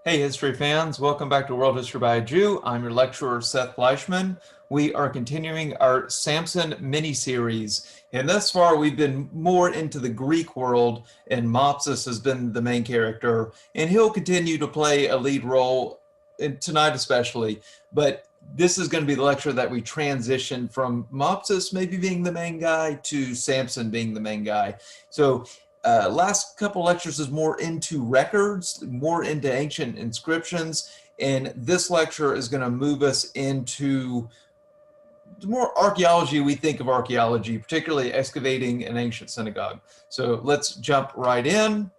Hey, history fans, welcome back to World History by a Jew. I'm your lecturer, Seth Fleishman. We are continuing our Samson mini-series, and thus far we've been more into the Greek world, and Mopsus has been the main character, and he'll continue to play a lead role tonight especially, but this is going to be the lecture that we transition from Mopsus maybe being the main guy to Samson being the main guy. So last couple lectures is more into records, more into ancient inscriptions, and this lecture is going to move us into the more archaeology we think of archaeology, particularly excavating an ancient synagogue. So let's jump right in.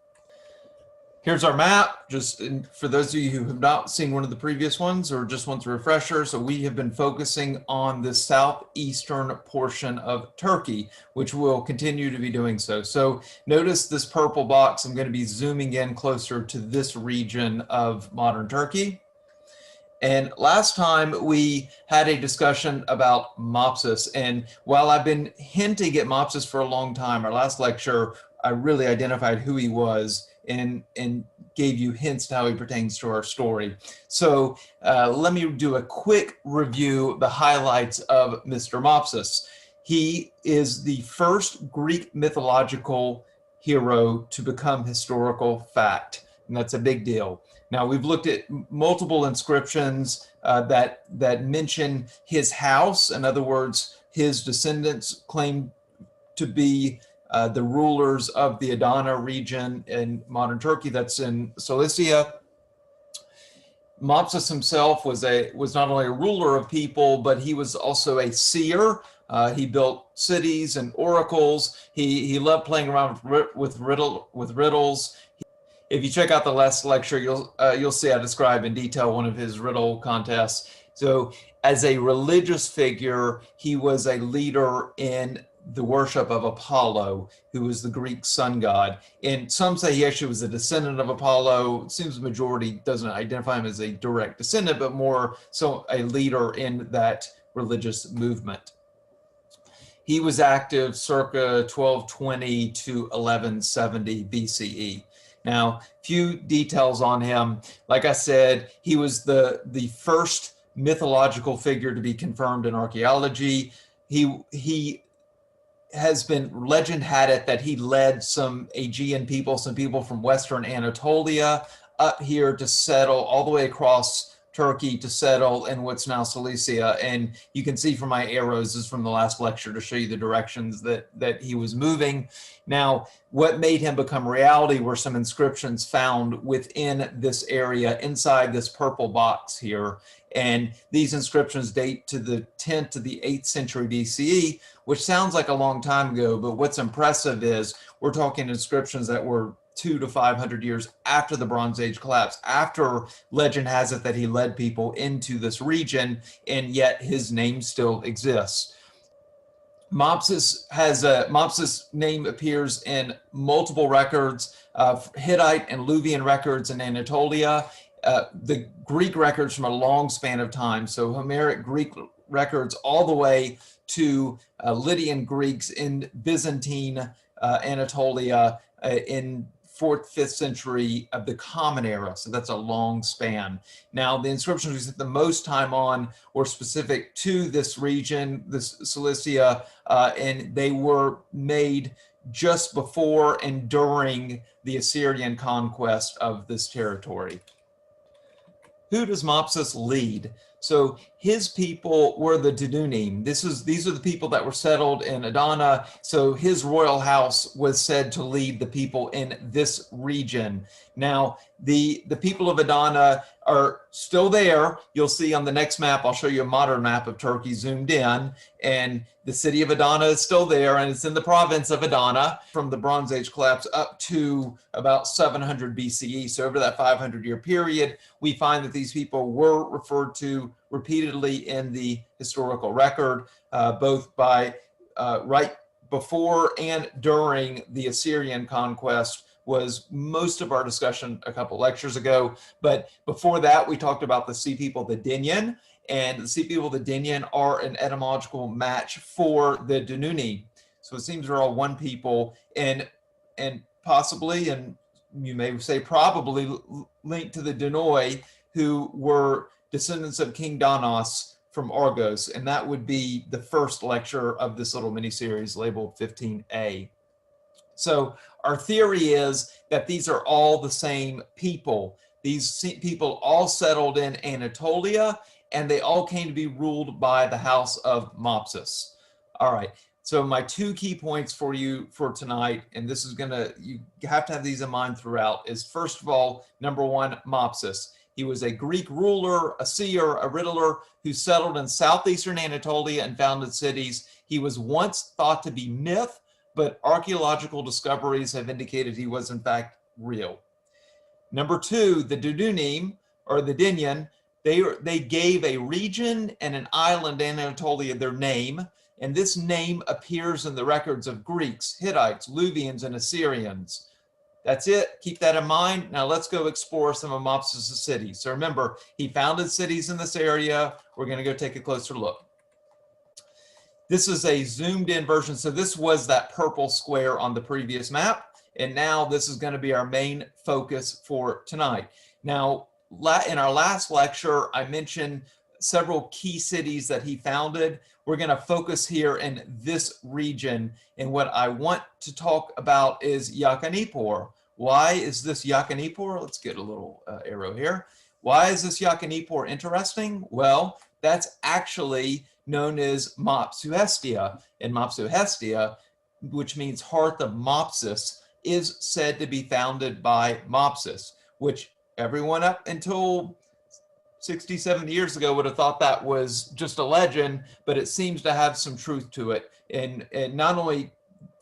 Here's our map, just for those of you who have not seen one of the previous ones or just want a refresher. So we have been focusing on the southeastern portion of Turkey, which will continue to be doing so. So notice this purple box, I'm going to be zooming in closer to this region of modern Turkey. And last time we had a discussion about Mopsus, and while I've been hinting at Mopsus for a long time, our last lecture, I really identified who he was and gave you hints to how he pertains to our story. So let me do a quick review, the highlights of Mr. Mopsus. He is the first Greek mythological hero to become historical fact, and that's a big deal. Now, we've looked at multiple inscriptions that mention his house. In other words, his descendants claim to be the rulers of the Adana region in modern Turkey, that's in Cilicia. Mopsus himself was not only a ruler of people, but he was also a seer. He built cities and oracles. He loved playing around with riddles. If you check out the last lecture, you'll see I describe in detail one of his riddle contests. So as a religious figure, he was a leader in the worship of Apollo, who was the Greek sun god. And some say he actually was a descendant of Apollo. It seems the majority doesn't identify him as a direct descendant, but more so a leader in that religious movement. He was active circa 1220 to 1170 BCE. Now, few details on him. Like I said, he was the first mythological figure to be confirmed in archaeology. He has been, legend had it that he led some Aegean people, some people from Western Anatolia up here to settle all the way across Turkey to settle in what's now Cilicia. And you can see from my arrows, this is from the last lecture to show you the directions that he was moving. Now, what made him become reality were some inscriptions found within this area, inside this purple box here. And these inscriptions date to the 10th to the 8th century BCE, which sounds like a long time ago, but what's impressive is we're talking inscriptions that were 200 to 500 years after the Bronze Age collapse, after legend has it that he led people into this region, and yet his name still exists. Mopsus name appears in multiple records, Hittite and Luvian records in Anatolia, the Greek records from a long span of time, so Homeric Greek records all the way to Lydian Greeks in Byzantine Anatolia in 4th, 5th century of the Common Era. So that's a long span. Now, the inscriptions we spent the most time on were specific to this region, this Cilicia, and they were made just before and during the Assyrian conquest of this territory. Who does Mopsus lead? So his people were the Danunim. These are the people that were settled in Adana. So his royal house was said to lead the people in this region. Now, the people of Adana are still there. You'll see on the next map, I'll show you a modern map of Turkey zoomed in, and the city of Adana is still there, and it's in the province of Adana from the Bronze Age collapse up to about 700 BCE. So over that 500-year period, we find that these people were referred to repeatedly in the historical record, both by right before and during the Assyrian conquest was most of our discussion a couple lectures ago. But before that, we talked about the Sea People, the Dinyan, and the Sea People, the Dinyan are an etymological match for the Danuni. So it seems they're all one people, and possibly, and you may say probably linked to the Danoi, who were descendants of King Danos from Argos, and that would be the first lecture of this little mini-series labeled 15A. So our theory is that these are all the same people. These people all settled in Anatolia, and they all came to be ruled by the house of Mopsus. All right, so my two key points for you for tonight, and this is you have to have these in mind throughout, is first of all, number one, Mopsus. He was a Greek ruler, a seer, a riddler who settled in southeastern Anatolia and founded cities. He was once thought to be myth, but archaeological discoveries have indicated he was in fact real. Number two, the Dudunim, or the Dinyan, they gave a region and an island in Anatolia their name, and this name appears in the records of Greeks, Hittites, Luvians, and Assyrians. That's it. Keep that in mind. Now let's go explore some of Mopsus' cities. So remember, he founded cities in this area. We're going to go take a closer look. This is a zoomed in version. So this was that purple square on the previous map. And now this is going to be our main focus for tonight. Now, in our last lecture, I mentioned several key cities that he founded. We're going to focus here in this region. And what I want to talk about is Yakapınar. Why is this Yakapınar? Let's get a little arrow here. Why is this Yakapınar interesting? Well, that's actually known as Mopsuestia. And Mopsuestia, which means hearth of Mopsus, is said to be founded by Mopsus, which everyone up until 60, 70 years ago would have thought that was just a legend, but it seems to have some truth to it. And not only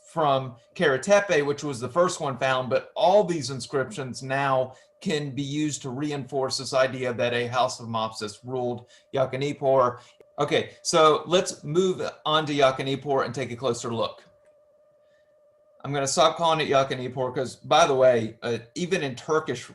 from Karatepe, which was the first one found, but all these inscriptions now can be used to reinforce this idea that a house of Mopsus ruled Yakapınar. Okay, so let's move on to Yakapınar and take a closer look. I'm going to stop calling it Yakapınar because, by the way, even in Turkish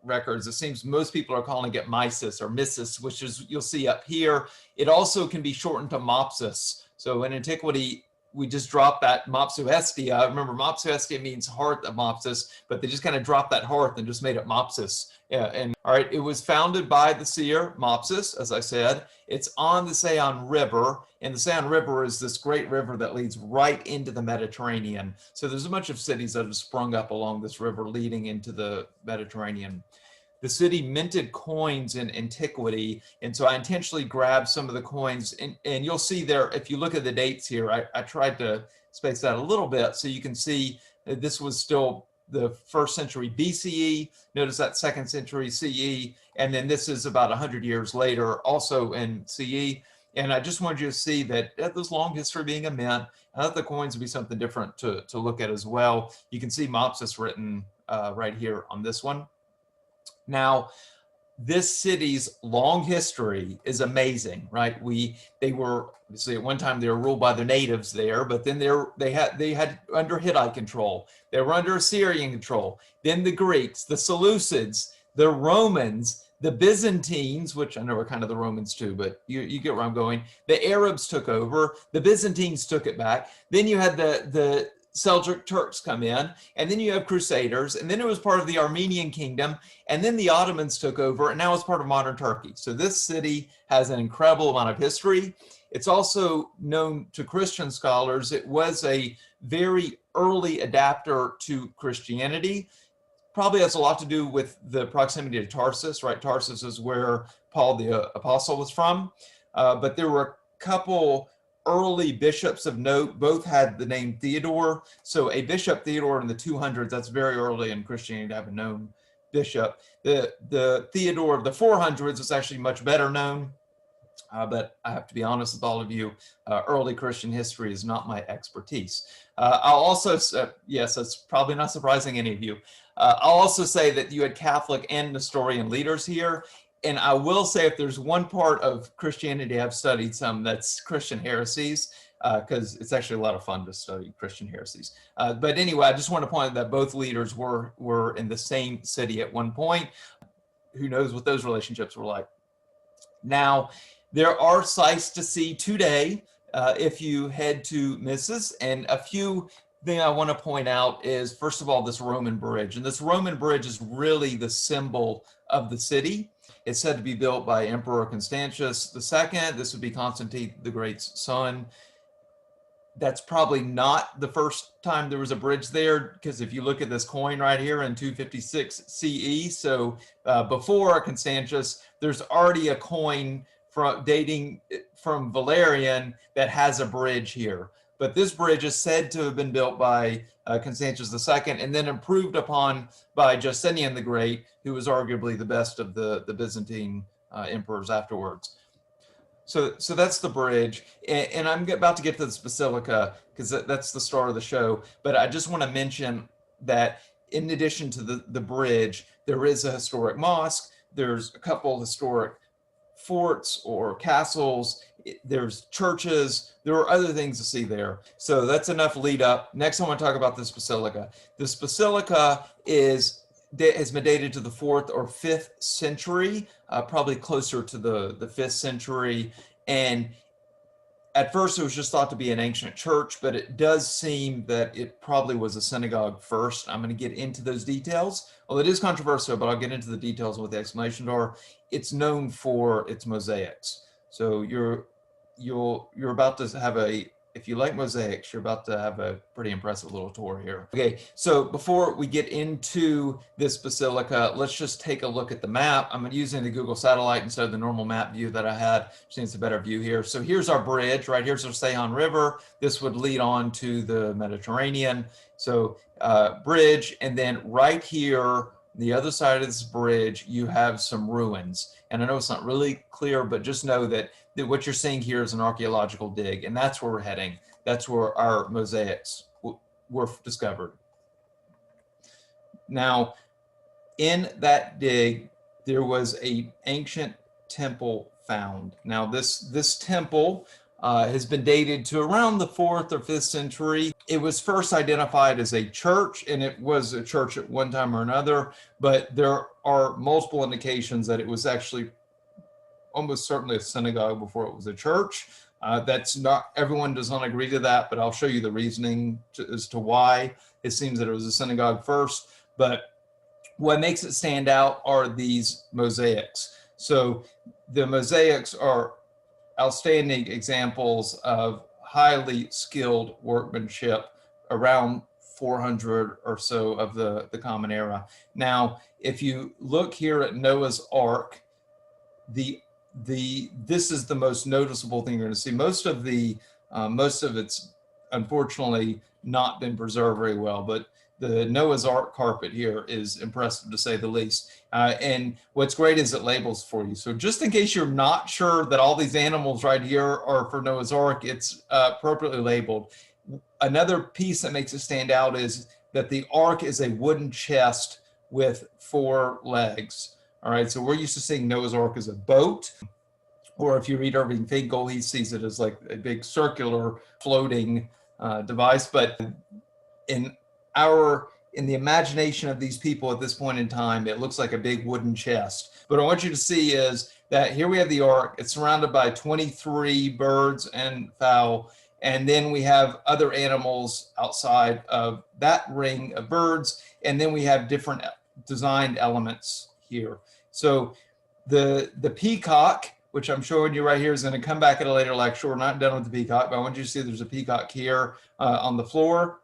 records, it seems most people are calling it Misis or Misis, which is, you'll see up here. It also can be shortened to Mopsus. So in antiquity, we just dropped that Mopsuestia. Remember, Mopsuestia means hearth of Mopsus, but they just kind of dropped that hearth and just made it Mopsus. Yeah, and all right, it was founded by the seer Mopsus, as I said. It's on the Saône River, and the Saône River is this great river that leads right into the Mediterranean. So there's a bunch of cities that have sprung up along this river leading into the Mediterranean. The city minted coins in antiquity, and so I intentionally grabbed some of the coins, and you'll see there, if you look at the dates here, I tried to space that a little bit so you can see that this was still the 1st century BCE. Notice that 2nd century CE, and then this is about 100 years later, also in CE. And I just wanted you to see that there's long history being a mint. I thought the coins would be something different to look at as well. You can see Mopsus written right here on this one. Now, this city's long history is amazing, right? They were obviously at one time they were ruled by the natives there, but then they had under Hittite control. They were under Assyrian control. Then the Greeks, the Seleucids, the Romans, the Byzantines, which I know are kind of the Romans too, but you get where I'm going. The Arabs took over. The Byzantines took it back. Then you had the Seljuk Turks come in, and then you have Crusaders, and then it was part of the Armenian kingdom, and then the Ottomans took over, and now it's part of modern Turkey. So this city has an incredible amount of history. It's also known to Christian scholars. It was a very early adapter to Christianity. Probably has a lot to do with the proximity to Tarsus, right? Tarsus is where Paul the Apostle was from, but there were a couple early bishops of note. Both had the name Theodore. So a bishop Theodore in the 200s, that's very early in Christianity to have a known bishop. The Theodore of the 400s is actually much better known, but I have to be honest with all of you, early Christian history is not my expertise. I'll also, yes, that's probably not surprising any of you. I'll also say that you had Catholic and Nestorian leaders here. And I will say, if there's one part of Christianity I've studied some, that's Christian heresies, because it's actually a lot of fun to study Christian heresies. But anyway, I just want to point out that both leaders were in the same city at one point. Who knows what those relationships were like. Now, there are sites to see today if you head to Misis, and a few thing I want to point out is, first of all, this Roman bridge. And this Roman bridge is really the symbol of the city. It's said to be built by Emperor Constantius II. This would be Constantine the Great's son. That's probably not the first time there was a bridge there, because if you look at this coin right here in 256 CE, so before Constantius, there's already a coin dating from Valerian that has a bridge here. But this bridge is said to have been built by Constantius II and then improved upon by Justinian the Great, who was arguably the best of the Byzantine emperors afterwards. So that's the bridge, and I'm about to get to this basilica because that's the star of the show. But I just want to mention that in addition to the bridge, there is a historic mosque. There's a couple historic forts or castles. There's churches. There are other things to see there. So that's enough lead up. Next, I want to talk about this basilica. This basilica has been dated to the 4th or 5th century, probably closer to the 5th century. And at first it was just thought to be an ancient church, but it does seem that it probably was a synagogue first. I'm going to get into those details. Well, it is controversial, but I'll get into the details of what the explanations are. It's known for its mosaics. So you're about to have if you like mosaics, you're about to have a pretty impressive little tour here. Okay, so before we get into this basilica, let's just take a look at the map. I'm using the Google satellite instead of the normal map view that I had. It's a better view here. So here's our bridge, right? Here's our Seihan River. This would lead on to the Mediterranean. So bridge, and then right here, the other side of this bridge, you have some ruins. And I know it's not really clear, but just know that what you're seeing here is an archaeological dig, and that's where we're heading. That's where our mosaics were discovered. Now, in that dig, there was an ancient temple found. Now, this temple has been dated to around the 4th or 5th century. It was first identified as a church, and it was a church at one time or another, but there are multiple indications that it was actually almost certainly a synagogue before it was a church. That's not, everyone does not agree to that, but I'll show you the reasoning as to why it seems that it was a synagogue first. But what makes it stand out are these mosaics. So the mosaics are outstanding examples of highly skilled workmanship around 400 or so of the Common Era. Now, if you look here at Noah's Ark, this is the most noticeable thing you're going to see. Most of it's unfortunately not been preserved very well, but the Noah's Ark carpet here is impressive to say the least. And what's great is it labels for you. So just in case you're not sure that all these animals right here are for Noah's Ark, it's appropriately labeled. Another piece that makes it stand out is that the Ark is a wooden chest with 4 legs. All right, so we're used to seeing Noah's Ark as a boat, or if you read Irving Finkel, he sees it as like a big circular floating device. But in the imagination of these people at this point in time, it looks like a big wooden chest. But what I want you to see is that here we have the Ark. It's surrounded by 23 birds and fowl. And then we have other animals outside of that ring of birds. And then we have different designed elements here. So the peacock, which I'm showing you right here, is going to come back at a later lecture. We're not done with the peacock, but I want you to see there's a peacock here on the floor.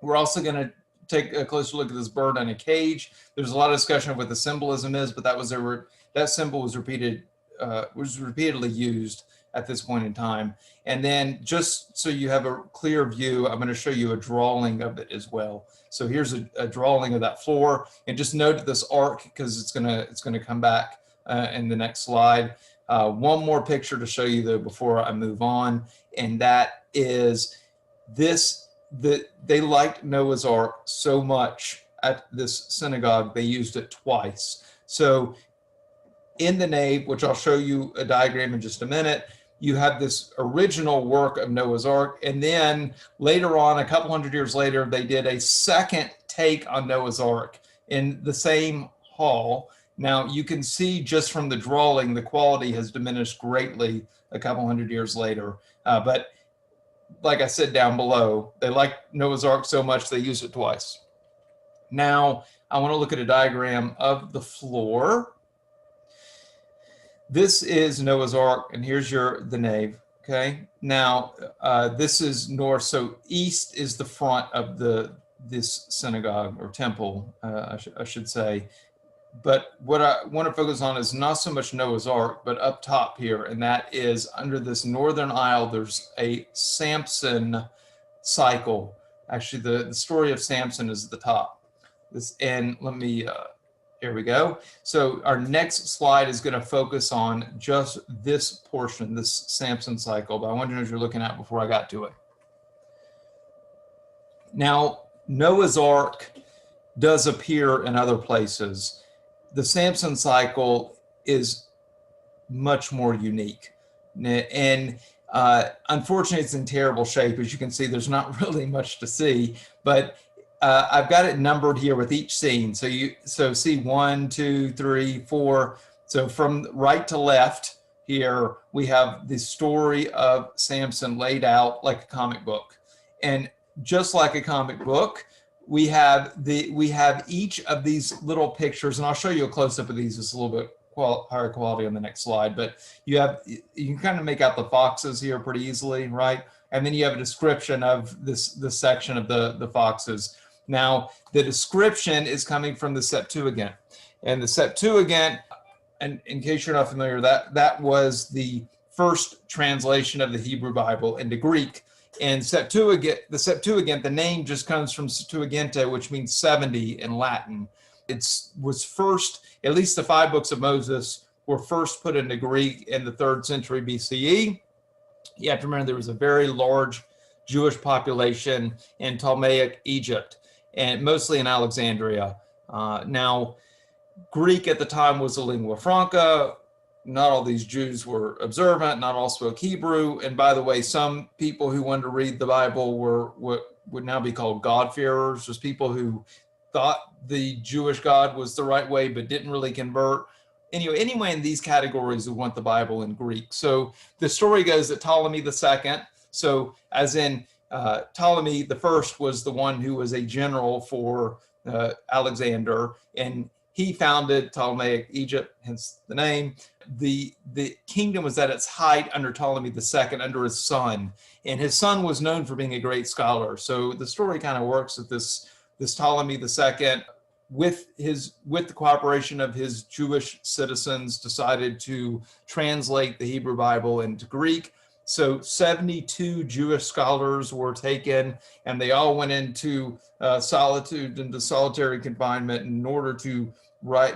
We're also going to take a closer look at this bird in a cage. There's a lot of discussion of what the symbolism is, but that symbol was repeatedly used at this point in time. And then just so you have a clear view, I'm going to show you a drawing of it as well. So here's a drawing of that floor, and just note this ark because it's gonna come back in the next slide. One more picture to show you though before I move on, and that is this. They liked Noah's Ark so much at this synagogue they used it twice. So in the nave, which I'll show you a diagram in just a minute, you have this original work of Noah's Ark, and then later on, a couple hundred years later, they did a second take on Noah's Ark in the same hall. Now, you can see just from the drawing, the quality has diminished greatly a couple hundred years later. But like I said down below, they like Noah's Ark so much they use it twice. Now, I want to look at a diagram of the floor. This is Noah's Ark, and here's the nave. Okay. Now, this is north, so east is the front of this synagogue or temple, I should say. But what I want to focus on is not so much Noah's Ark, but up top here, and that is under this northern aisle, there's a Samson cycle. Actually, the story of Samson is at the top. And let me, here we go. So our next slide is going to focus on just this portion, this Samson cycle, but I want to know what you're looking at before I got to it. Now, Noah's Ark does appear in other places. The Samson cycle is much more unique. And unfortunately, it's in terrible shape. As you can see, there's not really much to see, but I've got it numbered here with each scene. So see 1, 2, 3, 4. So from right to left here, we have the story of Samson laid out like a comic book. And just like a comic book, we have each of these little pictures, and I'll show you a close-up of these. It's a little bit higher quality on the next slide, but you can kind of make out the foxes here pretty easily, right? And then you have a description of this section of the foxes. Now, the description is coming from the Septuagint, and the Septuagint, and in case you're not familiar, that was the first translation of the Hebrew Bible into Greek. And the Septuagint, the name just comes from Septuaginta, which means 70 in Latin. It was first, at least the 5 books of Moses were first put into Greek in the 3rd century BCE. You have to remember there was a very large Jewish population in Ptolemaic Egypt, and mostly in Alexandria. Now, Greek at the time was a lingua franca. Not all these Jews were observant, not all spoke Hebrew. And by the way, some people who wanted to read the Bible were what would now be called God-fearers, just people who thought the Jewish God was the right way, but didn't really convert. Anyway, in these categories, we want the Bible in Greek. So the story goes that Ptolemy II, so as in Ptolemy the First was the one who was a general for Alexander, and he founded Ptolemaic Egypt, hence the name. The kingdom was at its height under Ptolemy II, under his son, and his son was known for being a great scholar. So the story kind of works that this Ptolemy II, with the cooperation of his Jewish citizens, decided to translate the Hebrew Bible into Greek. So 72 Jewish scholars were taken, and they all went into solitude, into solitary confinement in order to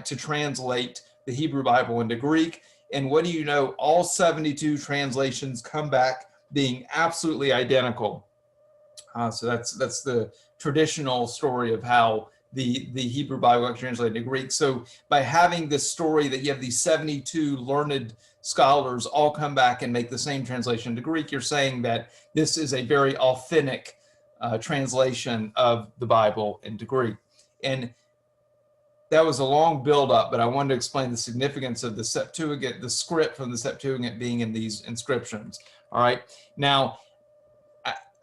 translate the Hebrew Bible into Greek. And what do you know? All 72 translations come back being absolutely identical. So that's the traditional story of how the Hebrew Bible got translated into Greek. So by having this story that you have these 72 learned scholars all come back and make the same translation to Greek, you're saying that this is a very authentic translation of the Bible into Greek. And that was a long build-up, but I wanted to explain the significance of the Septuagint, the script from the Septuagint being in these inscriptions. All right. Now,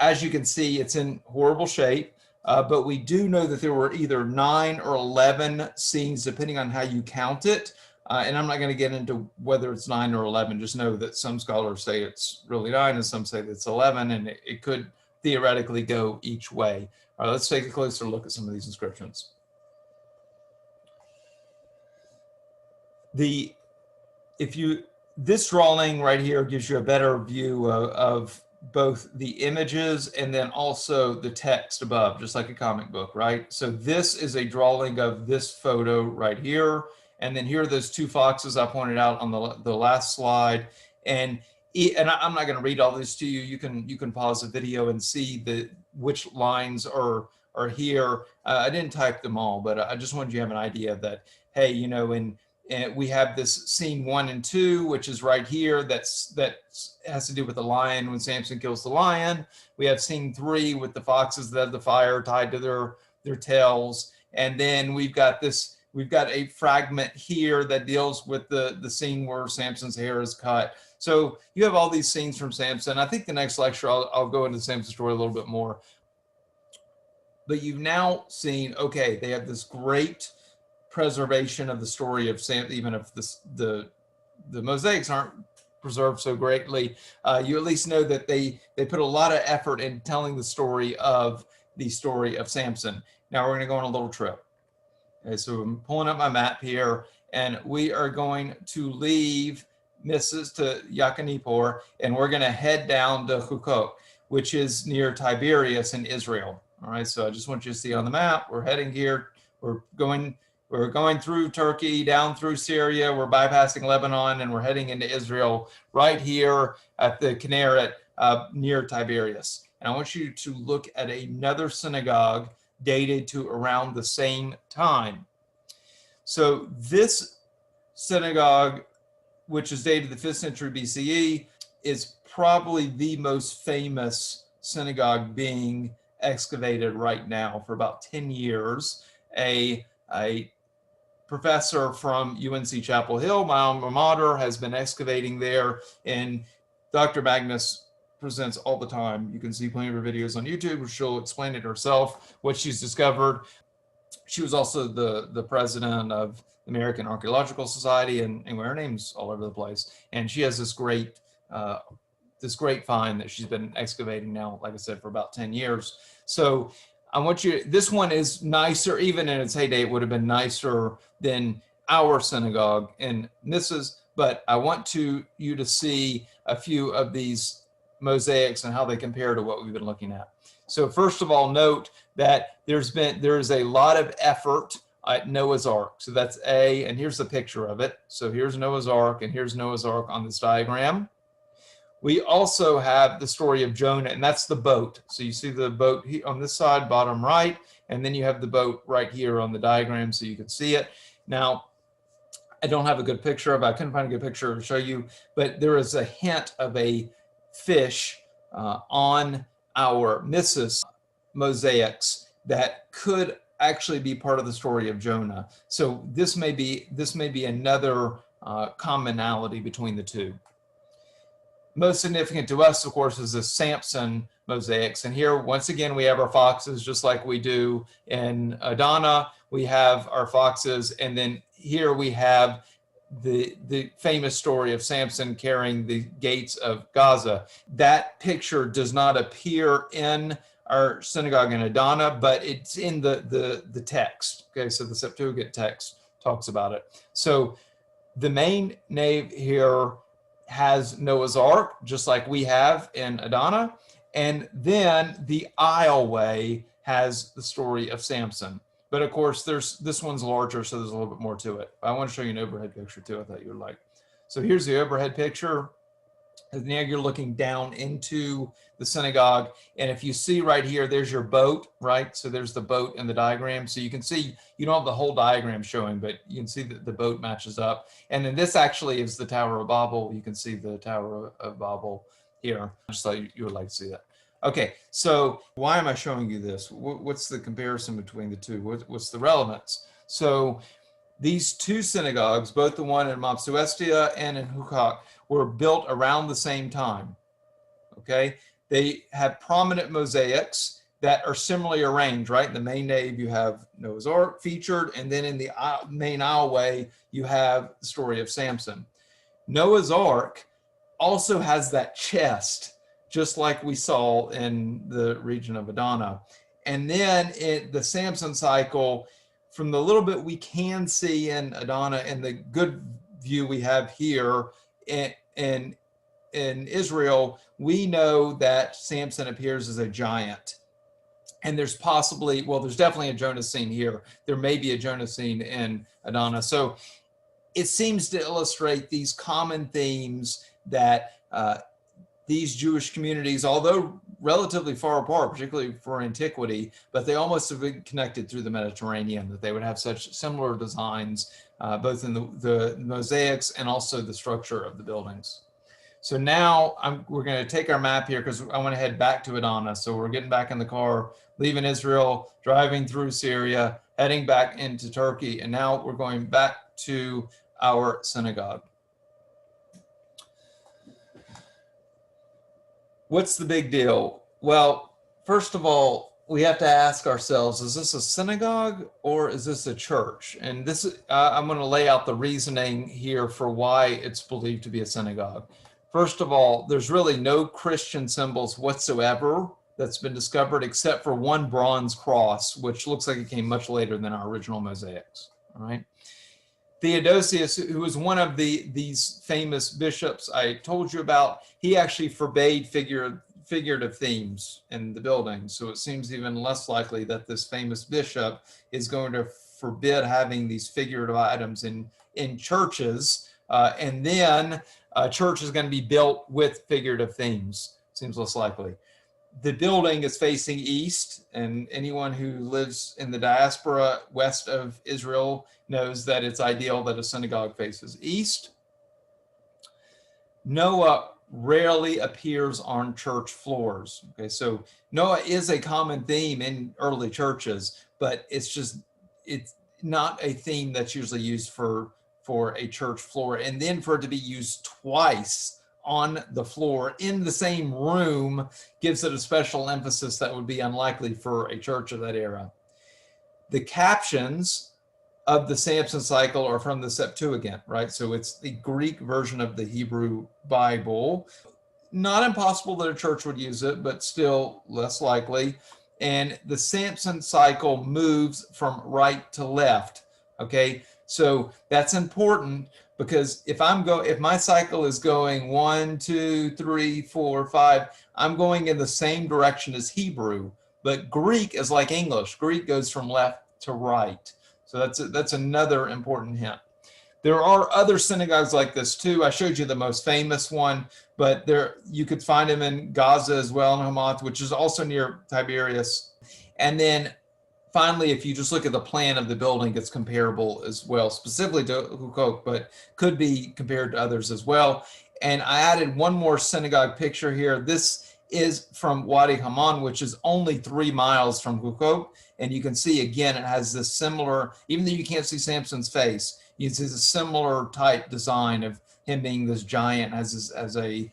as you can see, it's in horrible shape, but we do know that there were either 9 or 11 scenes, depending on how you count it. And I'm not going to get into whether it's 9 or 11. Just know that some scholars say it's really 9 and some say that it's 11, and it could theoretically go each way. All right, let's take a closer look at some of these inscriptions. This drawing right here gives you a better view of both the images and then also the text above, just like a comic book, right? So this is a drawing of this photo right here. And then here are those 2 foxes I pointed out on the last slide. And I'm not going to read all this to you. You can pause the video and see which lines are here. I didn't type them all, but I just wanted you to have an idea that, hey, and we have this scene 1 and 2, which is right here. That has to do with the lion when Samson kills the lion. We have scene 3 with the foxes that have the fire tied to their tails. And then we've got We've got a fragment here that deals with the scene where Samson's hair is cut. So you have all these scenes from Samson. I think the next lecture, I'll go into Samson's story a little bit more. But you've now seen, okay, they have this great preservation of the story of Samson, even if the mosaics aren't preserved so greatly. You at least know that they put a lot of effort in telling the story of Samson. Now we're going to go on a little trip. Okay, so I'm pulling up my map here, and we are going to leave Misis to Yakapınar, and we're going to head down to Hukok, which is near Tiberias in Israel. All right, so I just want you to see on the map, we're heading here. We're going through Turkey, down through Syria, we're bypassing Lebanon, and we're heading into Israel right here at the Kinneret near Tiberias. And I want you to look at another synagogue dated to around the same time. So this synagogue, which is dated the 5th century BCE, is probably the most famous synagogue being excavated right now. For about 10 years. A professor from UNC Chapel Hill, my alma mater, has been excavating there, and Dr. Magnus presents all the time. You can see plenty of her videos on YouTube where she'll explain it herself, what she's discovered. She was also the president of the American Archaeological Society, and her name's all over the place. And she has this great find that she's been excavating now, like I said, for about 10 years. So I want you, this one is nicer, even in its heyday, it would have been nicer than our synagogue in Misis, but I want you to see a few of these mosaics and how they compare to what we've been looking at. So first of all, note that there is a lot of effort at Noah's Ark. So that's A, and here's the picture of it. So here's Noah's Ark, and here's Noah's Ark on this diagram. We also have the story of Jonah, and that's the boat. So you see the boat on this side, bottom right, and then you have the boat right here on the diagram so you can see it. Now, I don't have a good picture of it. I couldn't find a good picture to show you, but there is a hint of a fish on our Misis mosaics that could actually be part of the story of Jonah. So this may be another commonality between the two. Most significant to us, of course, is the Samson mosaics. And here, once again, we have our foxes, just like we do in Adana. We have our foxes, and then here we have the famous story of Samson carrying the gates of Gaza. That picture does not appear in our synagogue in Adana, but it's in the text. Okay, so the Septuagint text talks about it. So the main nave here has Noah's Ark, just like we have in Adana. And then the aisleway has the story of Samson. But of course, this one's larger, so there's a little bit more to it. I want to show you an overhead picture too, I thought you would like. So here's the overhead picture. And now you're looking down into the synagogue. And if you see right here, there's your boat, right? So there's the boat in the diagram. So you can see, you don't have the whole diagram showing, but you can see that the boat matches up. And then this actually is the Tower of Babel. You can see the Tower of Babel here. Just thought you would like to see that. Okay, so why am I showing you this? What's the comparison between the two? What's the relevance? So these two synagogues, both the one in Mopsuestia and in Hukok, were built around the same time, okay? They have prominent mosaics that are similarly arranged, right? In the main nave, you have Noah's Ark featured, and then in the main aisleway, you have the story of Samson. Noah's Ark also has that chest, just like we saw in the region of Adana. And then in the Samson cycle, from the little bit we can see in Adana and the good view we have here in Israel, we know that Samson appears as a giant. And there's possibly, well, there's definitely a Jonah scene here. There may be a Jonah scene in Adana. So it seems to illustrate these common themes that these Jewish communities, although relatively far apart, particularly for antiquity, but they almost have been connected through the Mediterranean, that they would have such similar designs, both in the mosaics and also the structure of the buildings. So now we're going to take our map here because I want to head back to Adana. So we're getting back in the car, leaving Israel, driving through Syria, heading back into Turkey. And now we're going back to our synagogue. What's the big deal? Well, first of all, we have to ask ourselves, is this a synagogue or is this a church? And this I'm going to lay out the reasoning here for why it's believed to be a synagogue. First of all, there's really no Christian symbols whatsoever that's been discovered except for one bronze cross, which looks like it came much later than our original mosaics. All right. Theodosius, who was one of these famous bishops I told you about, he actually forbade figurative themes in the building. So it seems even less likely that this famous bishop is going to forbid having these figurative items in churches. And then a church is going to be built with figurative themes. Seems less likely. The building is facing east, and anyone who lives in the diaspora west of Israel knows that it's ideal that a synagogue faces east. Noah rarely appears on church floors. Okay, so Noah is a common theme in early churches, but it's not a theme that's usually used for a church floor. And then for it to be used twice on the floor in the same room gives it a special emphasis that would be unlikely for a church of that era. The captions of the Samson cycle are from the Septuagint, right? So it's the Greek version of the Hebrew Bible. Not impossible that a church would use it, but still less likely. And the Samson cycle moves from right to left, okay? So that's important because if my cycle is going 1, 2, 3, 4, 5, I'm going in the same direction as Hebrew, but Greek is like English. Greek goes from left to right. So that's another important hint. There are other synagogues like this too. I showed you the most famous one, but you could find them in Gaza as well, in Hamath, which is also near Tiberias. And then finally, if you just look at the plan of the building, it's comparable as well, specifically to Hukok, but could be compared to others as well. And I added one more synagogue picture here. This is from Wadi Haman, which is only 3 miles from Hukok. And you can see, again, it has this similar, even though you can't see Samson's face, you see a similar type design of him being this giant, has a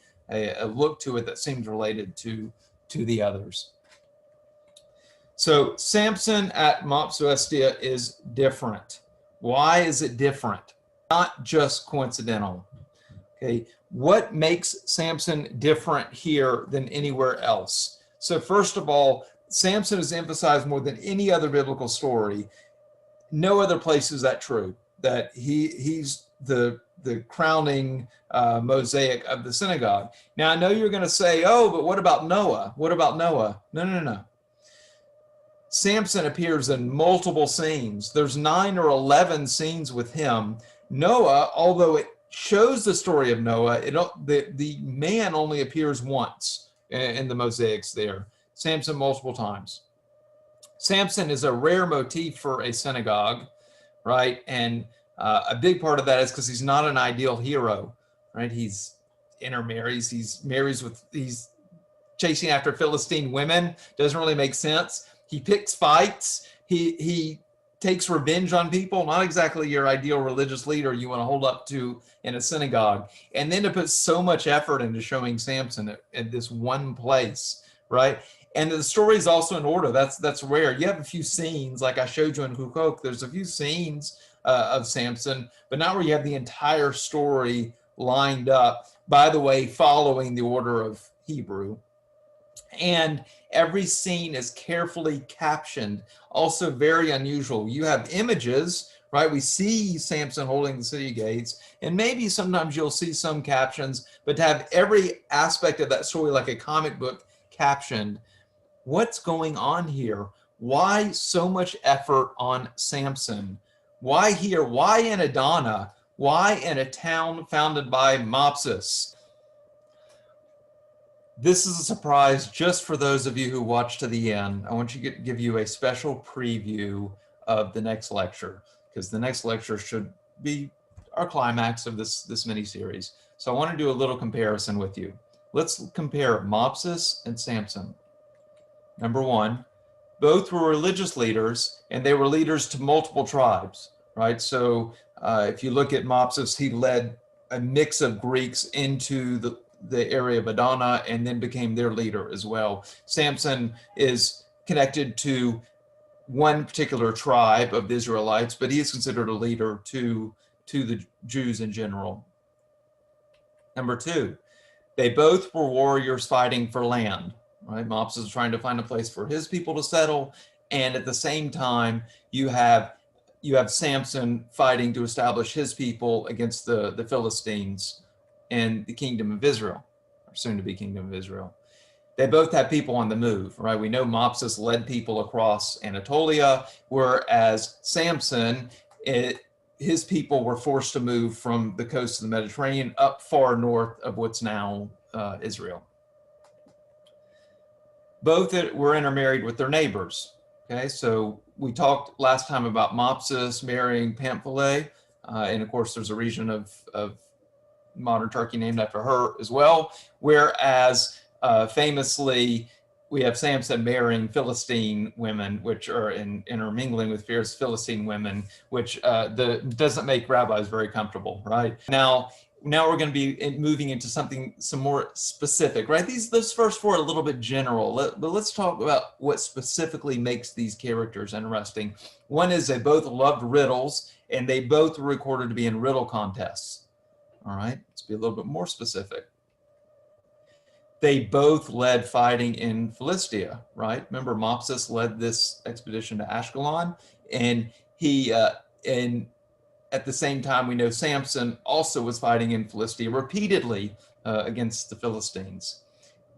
look to it that seems related to the others. So Samson at Mopsuestia is different. Why is it different? Not just coincidental. Okay, what makes Samson different here than anywhere else? So first of all, Samson is emphasized more than any other biblical story. No other place is that true, that he's the crowning mosaic of the synagogue. Now, I know you're going to say, oh, but what about Noah? What about Noah? No. Samson appears in multiple scenes. There's 9 or 11 scenes with him. Noah, although it shows the story of Noah, the man only appears once in the mosaics there. Samson multiple times. Samson is a rare motif for a synagogue, right? And a big part of that is because he's not an ideal hero, right? He's intermarries. He's chasing after Philistine women. Doesn't really make sense. He picks fights. He takes revenge on people. Not exactly your ideal religious leader you want to hold up to in a synagogue. And then to put so much effort into showing Samson at this one place, right? And the story is also in order. That's rare. You have a few scenes, like I showed you in Hukok. There's a few scenes of Samson, but not where you have the entire story lined up, by the way, following the order of Hebrew. And every scene is carefully captioned, also very unusual. You have images, right? We see Samson holding the city gates, and maybe sometimes you'll see some captions, but to have every aspect of that story like a comic book captioned, what's going on here? Why so much effort on Samson? Why here? Why in Adana? Why in a town founded by Mopsus? This is a surprise just for those of you who watch to the end. I want to give you a special preview of the next lecture, because the next lecture should be our climax of this mini-series. So I want to do a little comparison with you. Let's compare Mopsus and Samson. Number one, both were religious leaders, and they were leaders to multiple tribes, right? So if you look at Mopsus, he led a mix of Greeks into the area of Adana and then became their leader as well. Samson is connected to one particular tribe of the Israelites, but he is considered a leader to the Jews in general. Number two, they both were warriors fighting for land, right? Mopsus is trying to find a place for his people to settle, and at the same time, you have Samson fighting to establish his people against the Philistines and the kingdom of Israel, or soon to be kingdom of Israel. They both had people on the move, right? We know Mopsus led people across Anatolia, whereas Samson, his people were forced to move from the coast of the Mediterranean up far north of what's now Israel. Both were intermarried with their neighbors. Okay, so we talked last time about Mopsus marrying Pamphile, and of course there's a region of modern Turkey named after her as well, whereas famously we have Samson marrying Philistine women, which are intermingling with fierce Philistine women, which doesn't make rabbis very comfortable, right? Now we're going to be moving into some more specific, right? Those first four are a little bit general, but let's talk about what specifically makes these characters interesting. One is they both loved riddles, and they both were recorded to be in riddle contests. All right, let's be a little bit more specific. They both led fighting in Philistia, right? Remember, Mopsus led this expedition to Ashkelon, and and at the same time, we know Samson also was fighting in Philistia repeatedly against the Philistines.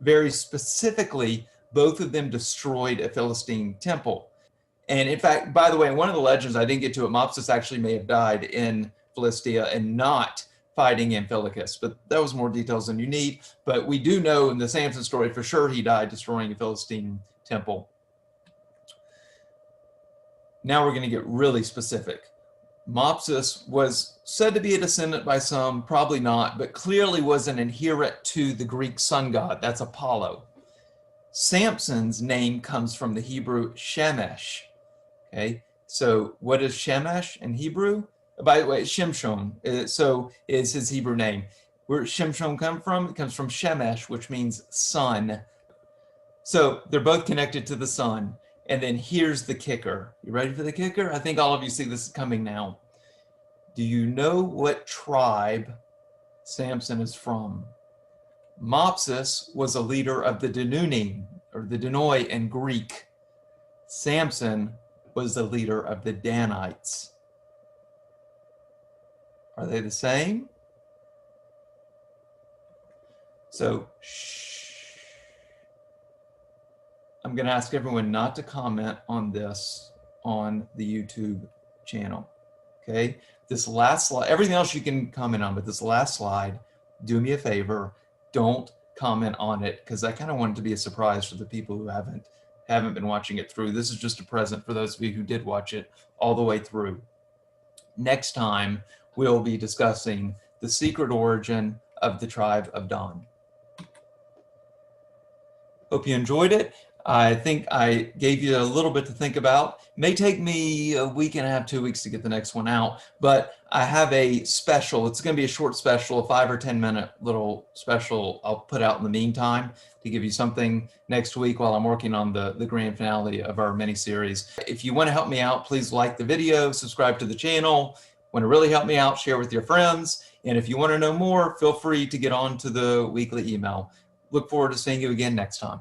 Very specifically, both of them destroyed a Philistine temple. And in fact, by the way, one of the legends, I didn't get to it, Mopsus actually may have died in Philistia and not fighting Amphilochus, but that was more details than you need. But we do know in the Samson story for sure he died destroying a Philistine temple. Now we're going to get really specific. Mopsus was said to be a descendant by some, probably not, but clearly was an adherent to the Greek sun god. That's Apollo. Samson's name comes from the Hebrew Shemesh. Okay, so what is Shemesh in Hebrew? By the way, Shimshon, so is his Hebrew name. Where does Shimshon come from? It comes from Shemesh, which means sun. So they're both connected to the sun. And then here's the kicker. You ready for the kicker? I think all of you see this coming now. Do you know what tribe Samson is from? Mopsus was a leader of the Danuni, or the Danoi in Greek. Samson was the leader of the Danites. Are they the same? So, I'm going to ask everyone not to comment on this on the YouTube channel. Okay, this last slide, everything else you can comment on, but this last slide, do me a favor, don't comment on it, because I kind of want it to be a surprise for the people who haven't been watching it through. This is just a present for those of you who did watch it all the way through. Next time, we'll be discussing the secret origin of the tribe of Dan. Hope you enjoyed it. I think I gave you a little bit to think about. It may take me a week and a half, 2 weeks to get the next one out, but I have a special. It's going to be a short special, a 5 or 10 minute little special I'll put out in the meantime to give you something next week while I'm working on the grand finale of our mini series. If you want to help me out, please like the video, subscribe to the channel. Want to really help me out, share with your friends. And if you want to know more, feel free to get on to the weekly email. Look forward to seeing you again next time.